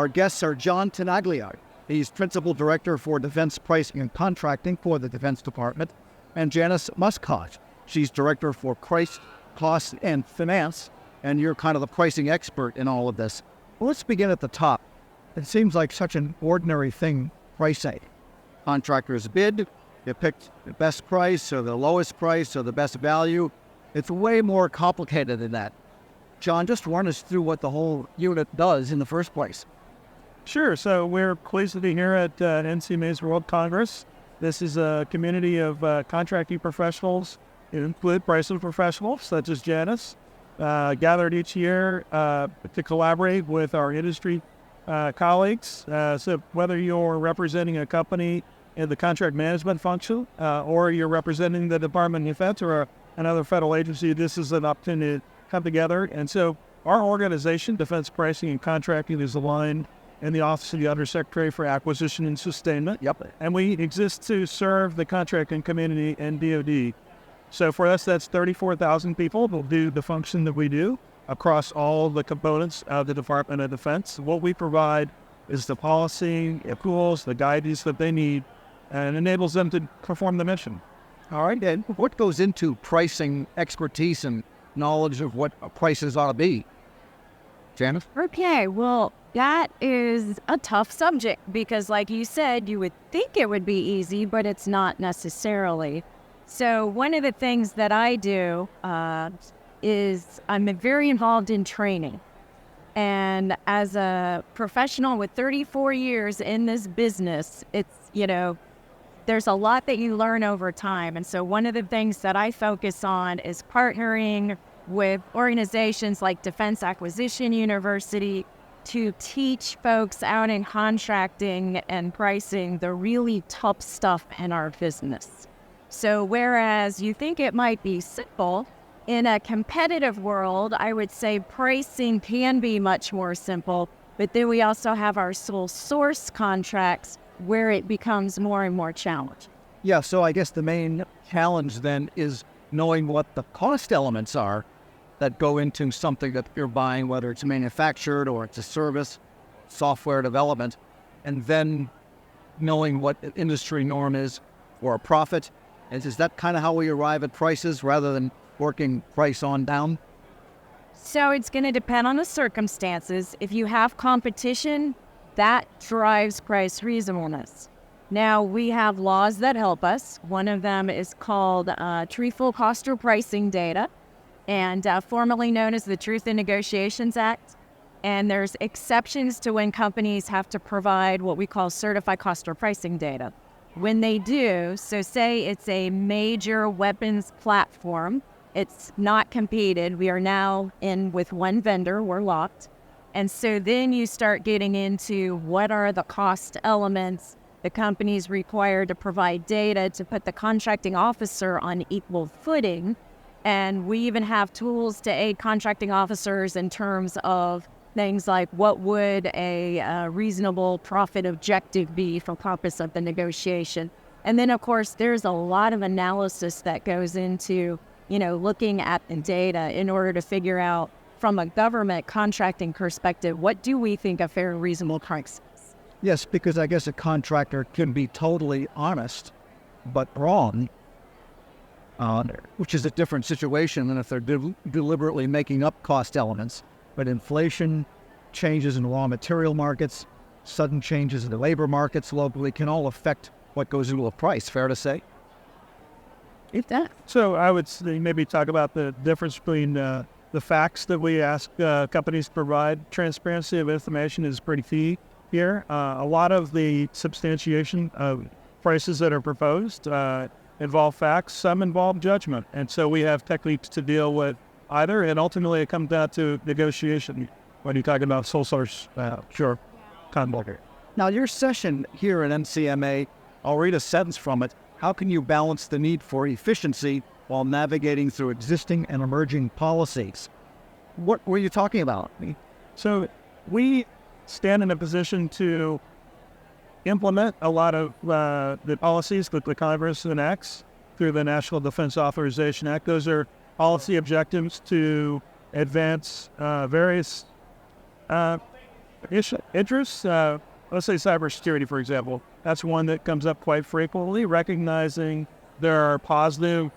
Our guests are John Tenaglia. He's Principal Director for Defense Pricing and Contracting for the Defense Department, and Janice Muscott. She's Director for Price, Cost, and Finance, and you're kind of the pricing expert in all of this. Well, let's begin at the top. It seems like such an ordinary thing, pricing. Contractors bid, you pick the best price or the lowest price or the best value. It's way more complicated than that. John, just run us through what the whole unit does in the first place. Sure. So we're pleased to be here at NCMA's World Congress. This is a community of contracting professionals, include pricing professionals such as Janice, gathered each year to collaborate with our industry colleagues. So whether you're representing a company in the contract management function or you're representing the Department of Defense or another federal agency, this is an opportunity to come together. And so our organization, Defense Pricing and Contracting, is aligned in the Office of the Undersecretary for Acquisition and Sustainment. Yep. And we exist to serve the contracting community and DoD. So for us, that's 34,000 people who do the function that we do across all the components of the Department of Defense. What we provide is the policy, the tools, the guidance that they need, and enables them to perform the mission. All right, and what goes into pricing expertise and knowledge of what prices ought to be? Janice? Okay, well, that is a tough subject because, like you said, you would think it would be easy, but it's not necessarily. So one of the things that I do is I'm very involved in training. And as a professional with 34 years in this business, it's, there's a lot that you learn over time. And so one of the things that I focus on is partnering with organizations like Defense Acquisition University to teach folks out in contracting and pricing the really tough stuff in our business. So whereas you think it might be simple, in a competitive world, I would say pricing can be much more simple, but then we also have our sole source contracts where it becomes more and more challenging. Yeah, so I guess the main challenge then is knowing what the cost elements are that go into something that you're buying, whether it's manufactured or it's a service, software development, and then knowing what the industry norm is for a profit. Is that kind of how we arrive at prices rather than working price on down? So it's going to depend on the circumstances. If you have competition, that drives price reasonableness. Now, we have laws that help us. One of them is called Truthful Cost or Pricing Data, and formerly known as the Truth in Negotiations Act. And there's exceptions to when companies have to provide what we call certified cost or pricing data. When they do, so say it's a major weapons platform, it's not competed. We are now in with one vendor, we're locked. And so then you start getting into what are the cost elements. The company's required to provide data to put the contracting officer on equal footing. And we even have tools to aid contracting officers in terms of things like what would a reasonable profit objective be for purpose of the negotiation. And then, of course, there's a lot of analysis that goes into, looking at the data in order to figure out from a government contracting perspective, what do we think a fair and reasonable price is? Yes, because I guess a contractor can be totally honest, but wrong, which is a different situation than if they're deliberately making up cost elements. But inflation, changes in raw material markets, sudden changes in the labor markets locally can all affect what goes into a price, fair to say? It does. So I would say maybe talk about the difference between the facts that we ask companies to provide. Transparency of information is pretty key here. A lot of the substantiation of prices that are proposed involve facts, some involve judgment. And so we have techniques to deal with either, and ultimately it comes down to negotiation when you're talking about sole source, contract. Now, your session here at NCMA, I'll read a sentence from it. How can you balance the need for efficiency while navigating through existing and emerging policies? What were you talking about? So we stand in a position to implement a lot of the policies that the Congress enacts through the National Defense Authorization Act. Those are policy objectives to advance various interests. Let's say cybersecurity, for example. That's one that comes up quite frequently, recognizing there are positive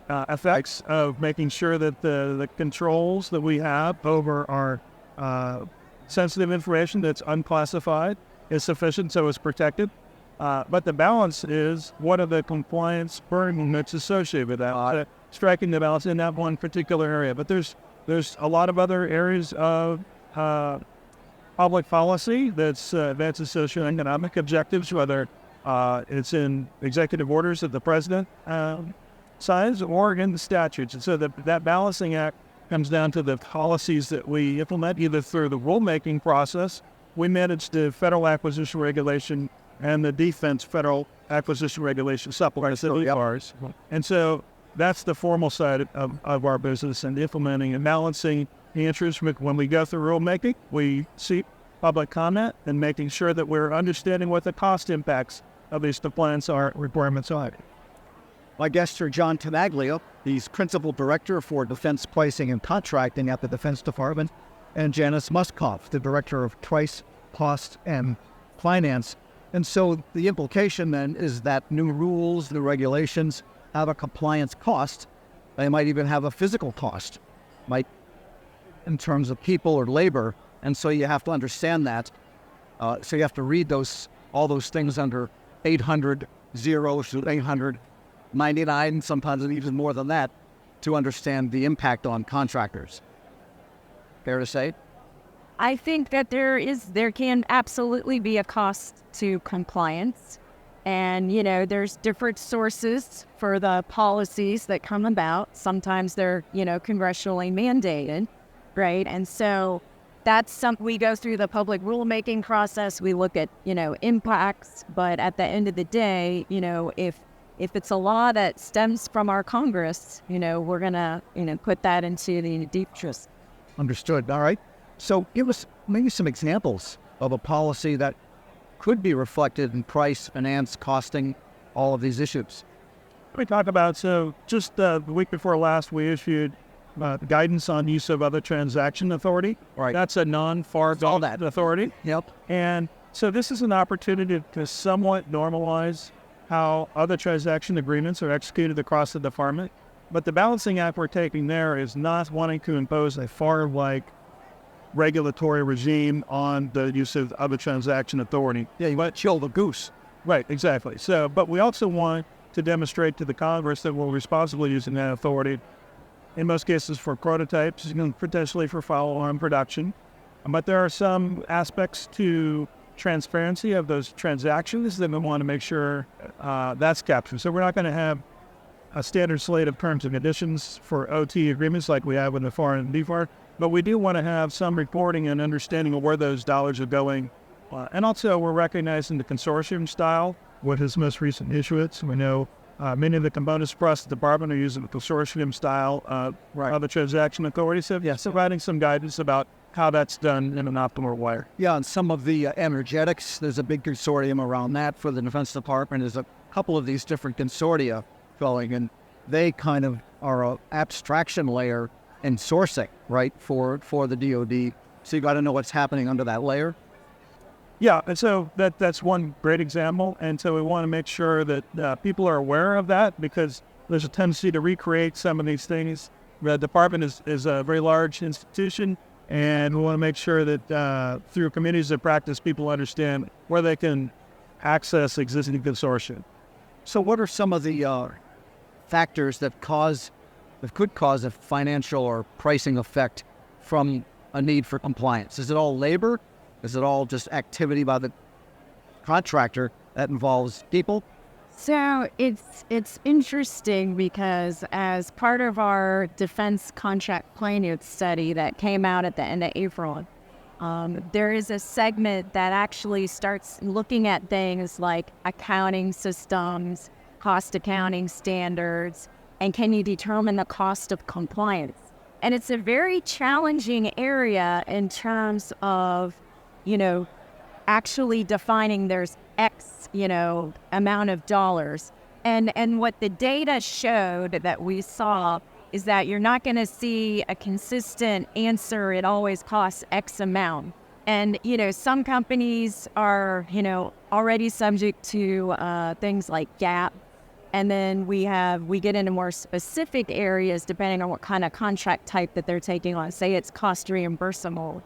effects of making sure that the controls that we have over our sensitive information that's unclassified is sufficient, so it's protected. But the balance is, what are the compliance burden that's associated with that? Striking the balance in that one particular area. But there's a lot of other areas of public policy that's advances socioeconomic objectives, whether it's in executive orders that the president signs or in the statutes. And so that balancing act comes down to the policies that we implement, either through the rulemaking process. We manage the Federal Acquisition Regulation and the Defense Federal Acquisition Regulation supplements that we ours. And so that's the formal side of our business, and implementing and balancing the interests. When we go through rulemaking, we seek public comment and making sure that we're understanding what the cost impacts of these compliance requirements are. My guests are John Tenaglia. He's Principal Director for Defense Pricing and Contracting at the Defense Department, and Janice Muskoff, the Director of Price, Cost, and Finance. And so the implication then is that new rules, new regulations have a compliance cost. They might even have a physical cost, in terms of people or labor. And so you have to understand that. So you have to read all those things under 800 zeros to 899, sometimes even more than that, to understand the impact on contractors. Fair to say? I think that there can absolutely be a cost to compliance. And, there's different sources for the policies that come about. Sometimes they're, congressionally mandated, right? And so that's something we go through the public rulemaking process. We look at, impacts. But at the end of the day, if it's a law that stems from our Congress, we're going to, put that into the deep trust. Understood. All right. So give us maybe some examples of a policy that could be reflected in price, finance, costing, all of these issues. We talked about, just the week before last, we issued guidance on use of other transaction authority. Right. That's a non-FAR authority. Yep. And so this is an opportunity to somewhat normalize how other transaction agreements are executed across the department. But the balancing act we're taking there is not wanting to impose a FAR-like regulatory regime on the use of other transaction authority. Yeah, you might chill the goose. Right, exactly. So, but we also want to demonstrate to the Congress that we're responsibly using that authority, in most cases for prototypes, potentially for follow-on production. But there are some aspects to transparency of those transactions that we want to make sure that's captured. So we're not going to have a standard slate of terms and conditions for OT agreements like we have with the FAR and DFAR, but we do want to have some reporting and understanding of where those dollars are going. And also we're recognizing the consortium style with his most recent issuance. We know many of the components across the department are using the consortium style of the transaction authority. So providing some guidance about how that's done in an optimal way. Yeah, and some of the energetics, there's a big consortium around that for the Defense Department. There's a couple of these different consortia going, and they kind of are an abstraction layer in sourcing, right, for the DoD. So you got to know what's happening under that layer. Yeah, and so that's one great example. And so we want to make sure that people are aware of that, because there's a tendency to recreate some of these things. The department is a very large institution, and we want to make sure that through communities of practice, people understand where they can access existing consortia. So what are some of the factors that could cause a financial or pricing effect from a need for compliance? Is it all labor? Is it all just activity by the contractor that involves people? So it's interesting, because as part of our defense contract planning study that came out at the end of April, there is a segment that actually starts looking at things like accounting systems, cost accounting standards, and can you determine the cost of compliance? And it's a very challenging area in terms of, actually defining there's X, amount of dollars. And what the data showed that we saw is that you're not going to see a consistent answer, it always costs X amount. And, some companies are, already subject to things like GAAP. And then we get into more specific areas depending on what kind of contract type that they're taking on. Say it's cost reimbursable.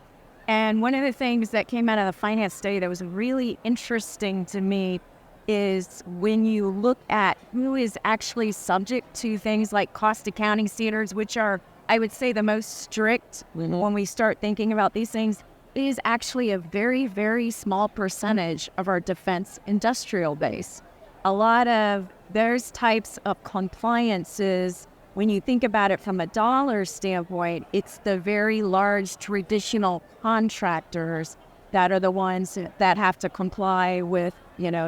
And one of the things that came out of the finance study that was really interesting to me is when you look at who is actually subject to things like cost accounting standards, which are, I would say, the most strict when we start thinking about these things, is actually a very, very small percentage of our defense industrial base. A lot of those types of compliances, when you think about it from a dollar standpoint, it's the very large traditional contractors that are the ones that have to comply with,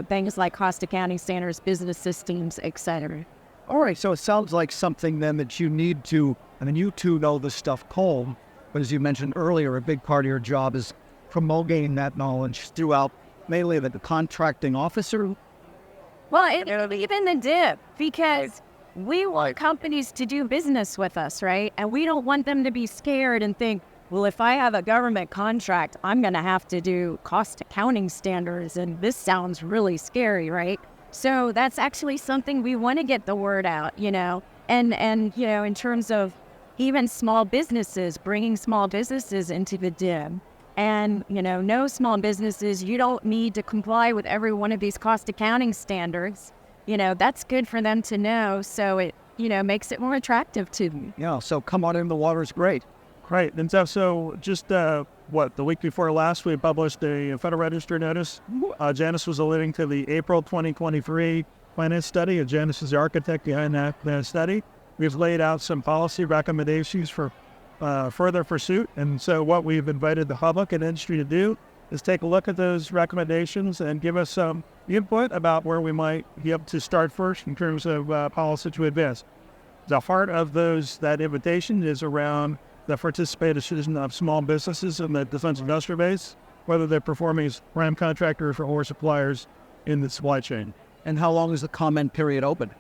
things like cost accounting standards, business systems, etc. All right, so it sounds like something then that you need to, you two know this stuff cold, but as you mentioned earlier, a big part of your job is promulgating that knowledge throughout mainly the contracting officer. Well, even the DIP, because we want companies to do business with us, right? And we don't want them to be scared and think, well, if I have a government contract, I'm going to have to do cost accounting standards, and this sounds really scary, right? So that's actually something we want to get the word out, and in terms of even small businesses, bringing small businesses into the DIB. And, no small businesses, you don't need to comply with every one of these cost accounting standards. That's good for them to know. So it, makes it more attractive to them. Yeah, so come on in, the water's great. Right. And so just, the week before last, we published a Federal Register notice. Janice was alluding to the April 2023 finance study, and Janice is the architect behind that study. We've laid out some policy recommendations for further pursuit. And so what we've invited the public and industry to do is take a look at those recommendations and give us some input about where we might be able to start first in terms of policy to advance. The heart of that invitation is around the participation of small businesses in the defense industrial base, whether they're performing as prime contractors or suppliers in the supply chain. And how long is the comment period open?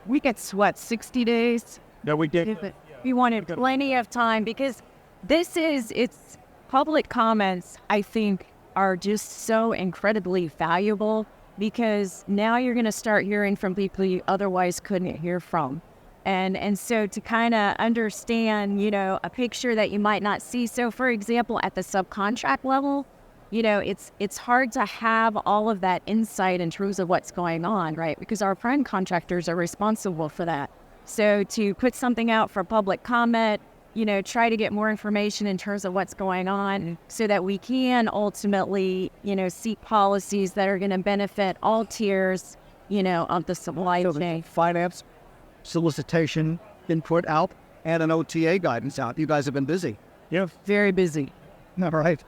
We get 60 days? Yeah, we did. We wanted plenty of time because it's public comments, I think, are just so incredibly valuable because now you're going to start hearing from people you otherwise couldn't hear from. And so to kind of understand, a picture that you might not see. So, for example, at the subcontract level, it's hard to have all of that insight in terms of what's going on, right? Because our prime contractors are responsible for that. So to put something out for public comment, try to get more information in terms of what's going on so that we can ultimately, seek policies that are going to benefit all tiers, of the supply chain. Finance, solicitation, input out, and an OTA guidance out. You guys have been busy. Yeah. Very busy. All right.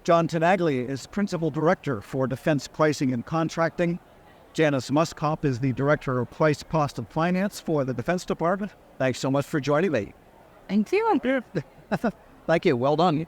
John Tenaglia is Principal Director for Defense Pricing and Contracting. Janice Muskop is the Director of Price, Cost, and Finance for the Defense Department. Thanks so much for joining me. Thank you. Thank you. Well done.